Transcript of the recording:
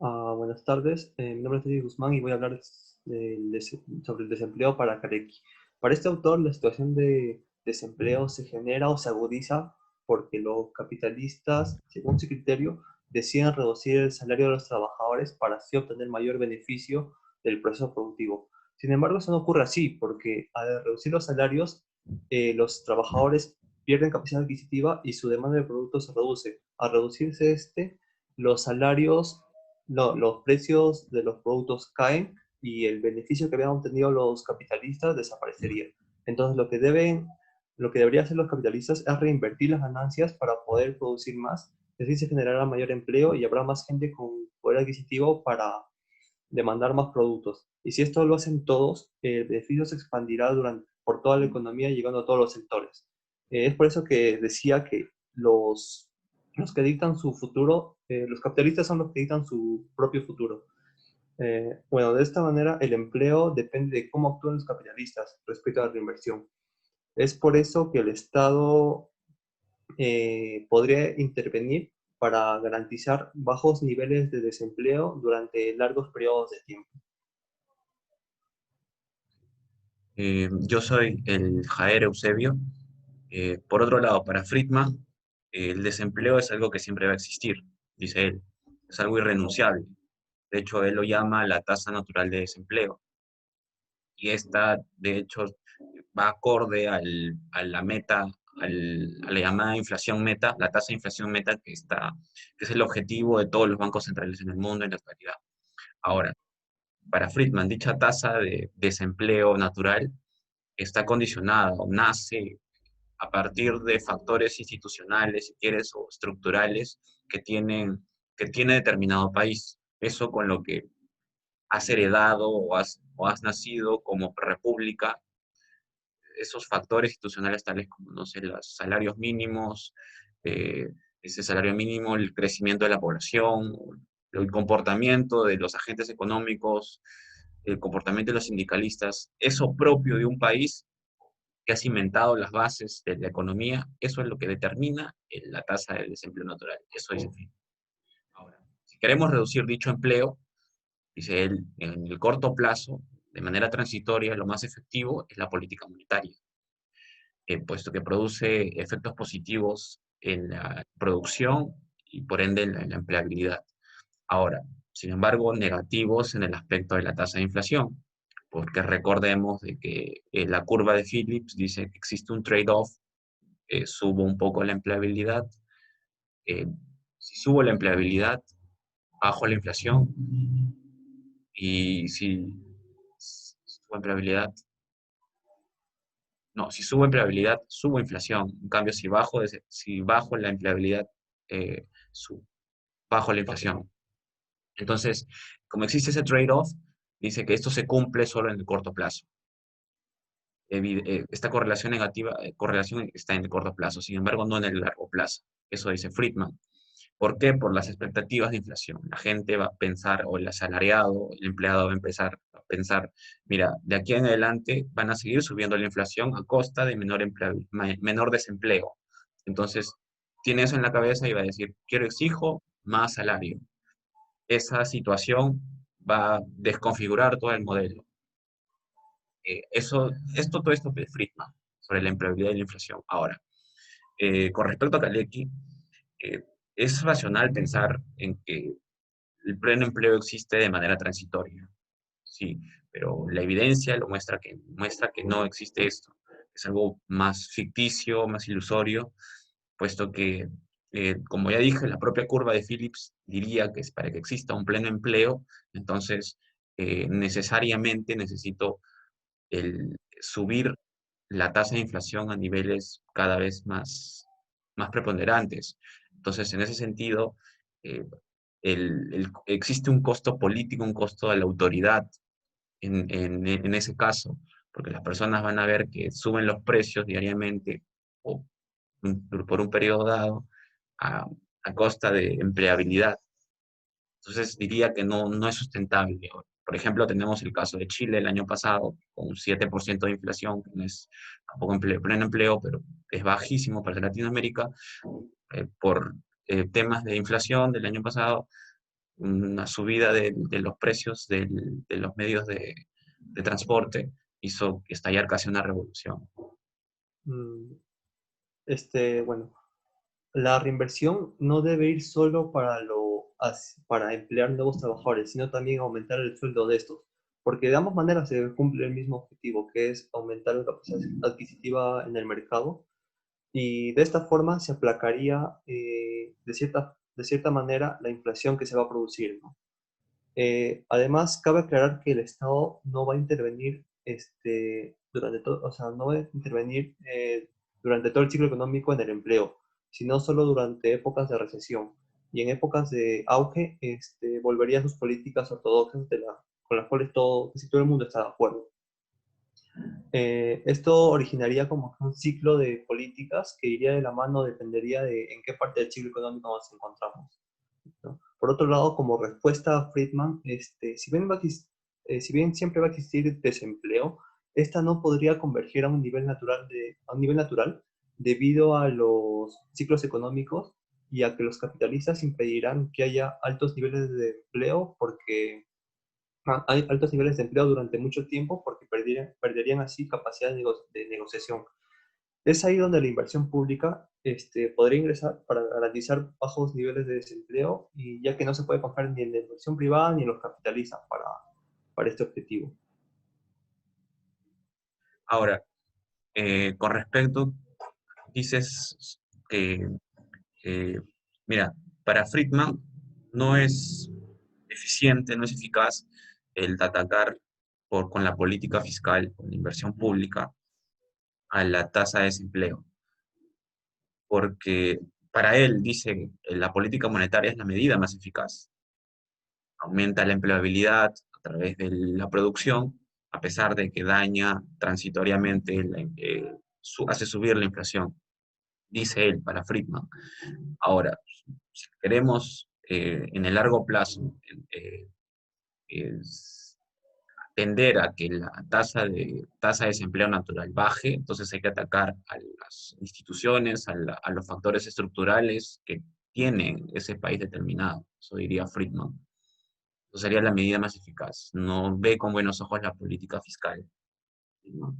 Buenas tardes, mi nombre es David Guzmán y voy a hablar sobre el desempleo para Careki. Para este autor, la situación de desempleo se genera o se agudiza porque los capitalistas, según su criterio, deciden reducir el salario de los trabajadores para así obtener mayor beneficio del proceso productivo. Sin embargo, eso no ocurre así porque al reducir los salarios, los trabajadores pierden capacidad adquisitiva y su demanda de productos se reduce. Al reducirse los salarios, no, los precios de los productos caen y el beneficio que habían obtenido los capitalistas desaparecería. Entonces, lo que deberían hacer los capitalistas es reinvertir las ganancias para poder producir más, y así se generará mayor empleo y habrá más gente con poder adquisitivo para demandar más productos. Y si esto lo hacen todos, el beneficio se expandirá por toda la economía, llegando a todos los sectores. Es por eso que decía que los que dictan su futuro, los capitalistas son los que dictan su propio futuro. Bueno, de esta manera el empleo depende de cómo actúan los capitalistas respecto a la reinversión. Es por eso que el Estado podría intervenir para garantizar bajos niveles de desempleo durante largos periodos de tiempo. Yo soy el Jair Eusebio. Por otro lado, para Friedman, el desempleo es algo que siempre va a existir, dice él. Es algo irrenunciable. De hecho, él lo llama la tasa natural de desempleo. Y esta, de hecho, va acorde a la meta, a la llamada inflación meta, la tasa de inflación meta que es el objetivo de todos los bancos centrales en el mundo en la actualidad. Ahora, para Friedman, dicha tasa de desempleo natural está condicionada o nace a partir de factores institucionales, si quieres, o estructurales que tiene determinado país. Eso con lo que has heredado o has nacido como república, esos factores institucionales tales como, no sé, los salarios mínimos, eh, ese salario mínimo, el crecimiento de la población, el comportamiento de los agentes económicos, el comportamiento de los sindicalistas, eso propio de un país que ha cimentado las bases de la economía, eso es lo que determina la tasa de desempleo natural. Eso es el fin. Ahora, si queremos reducir dicho empleo, dice él, en el corto plazo, de manera transitoria, lo más efectivo es la política monetaria, puesto que produce efectos positivos en la producción y por ende en la empleabilidad. Ahora, sin embargo, negativos en el aspecto de la tasa de inflación, porque recordemos de que la curva de Phillips dice que existe un trade-off, subo un poco la empleabilidad, eh, si subo la empleabilidad, bajo la inflación, y si subo empleabilidad, no, si subo empleabilidad, subo inflación. En cambio, si bajo la empleabilidad, eh, su- bajo la inflación. Entonces, como existe ese trade-off, dice que esto se cumple solo en el corto plazo. Esta correlación negativa, correlación está en el corto plazo, sin embargo, no en el largo plazo. Eso dice Friedman. ¿Por qué? Por las expectativas de inflación. La gente va a pensar, o el asalariado, el empleado va a empezar a pensar, mira, de aquí en adelante van a seguir subiendo la inflación a costa de menor desempleo. Entonces, tiene eso en la cabeza y va a decir, exijo más salario. Esa situación va a desconfigurar todo el modelo. Todo esto de Friedman sobre la empleabilidad y la inflación. Ahora, con respecto a Kalecki, eh, es racional pensar en que el pleno empleo existe de manera transitoria, sí, pero la evidencia muestra que no existe esto. Es algo más ficticio, más ilusorio, puesto que, como ya dije, la propia curva de Phillips diría que es para que exista un pleno empleo, entonces necesariamente necesito subir la tasa de inflación a niveles cada vez más preponderantes. Entonces, en ese sentido, eh, existe un costo político, un costo de la autoridad en ese caso, porque las personas van a ver que suben los precios diariamente o por un periodo dado a, a costa de empleabilidad. Entonces diría que no es sustentable. Por ejemplo, tenemos el caso de Chile el año pasado, con un 7% de inflación, que no es tampoco pleno empleo, pero es bajísimo para Latinoamérica, por temas de inflación del año pasado. una subida de los precios de los medios de transporte hizo estallar casi una revolución. Mm, bueno, la reinversión no debe ir solo para emplear nuevos trabajadores, sino también aumentar el sueldo de estos, porque de ambas maneras se cumple el mismo objetivo, que es aumentar la capacidad adquisitiva en el mercado, y de esta forma se aplacaría de cierta manera la inflación que se va a producir, ¿no? Además, cabe aclarar que el Estado no va a intervenir durante todo, o sea, no va a intervenir durante todo el ciclo económico en el empleo, sino solo durante épocas de recesión. Y en épocas de auge, volvería a sus políticas ortodoxas con las cuales casi todo el mundo está de acuerdo. Esto originaría como que un ciclo de políticas que iría de la mano, dependería de en qué parte del ciclo económico nos encontramos, ¿no? Por otro lado, como respuesta a Friedman, si bien siempre va a existir desempleo, esta no podría converger a un nivel a un nivel natural debido a los ciclos económicos y a que los capitalistas impedirán que haya altos niveles de empleo porque hay altos niveles de empleo durante mucho tiempo porque perderían así capacidad de negociación. Es ahí donde la inversión pública podría ingresar para garantizar bajos niveles de desempleo, y ya que no se puede confiar ni en la inversión privada ni en los capitalistas para este objetivo. Ahora, con respecto, dices que, eh, mira, para Friedman no es eficiente, no es eficaz el atacar con la política fiscal, con la inversión pública, a la tasa de desempleo, porque para él, dice, la política monetaria es la medida más eficaz. Aumenta la empleabilidad a través de la producción, a pesar de que daña transitoriamente, hace subir la inflación, dice él, para Friedman. Ahora, si queremos en el largo plazo es tender a que la tasa de desempleo natural baje, entonces hay que atacar a las instituciones, a los factores estructurales que tiene ese país determinado. Eso diría Friedman. Eso sería la medida más eficaz. No ve con buenos ojos la política fiscal, ¿no?